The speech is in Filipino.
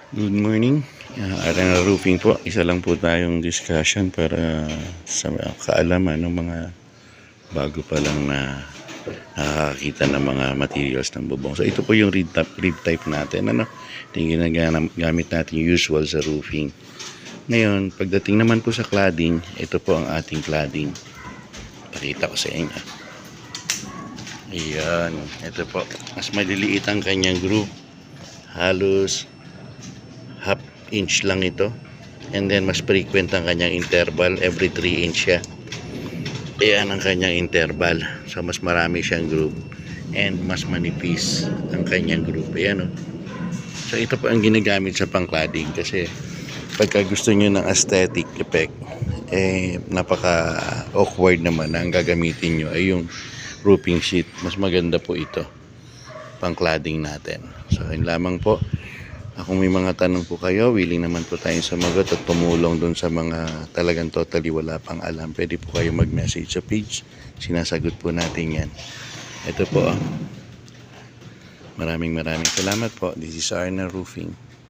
Good morning. Arena Roofing po. Isa lang po tayong discussion para sa kaalaman ng mga bago pa lang na nakakakita ng mga materials ng bubong. So ito po yung rib type natin. Ito yung ginagamit natin usual sa roofing. Ngayon, pagdating naman po sa cladding, ito po ang ating cladding. Pakita ko sa inyo. Ayan. Ito po. Mas maliliit ang kanyang groove. Halos half inch lang ito, and then mas frequent ang kanyang interval, every 3 inch siya. Ayan ang kanyang interval, so mas marami siyang groove and mas manipis ang kanyang groove. Ayan, oh. So ito po ang ginagamit sa pang-cladding kasi pagka gusto nyo ng aesthetic effect, napaka awkward naman na ang gagamitin nyo ay yung roofing sheet. Mas maganda po ito pang-cladding natin. So yun lamang po. Kung may mga tanong po kayo, willing naman po tayong sumagot at tumulong dun sa mga talagang totally wala pang alam. Pwede po kayo mag-message sa page. Sinasagot po natin yan. Ito po. Maraming salamat po. This is Arena Roofing.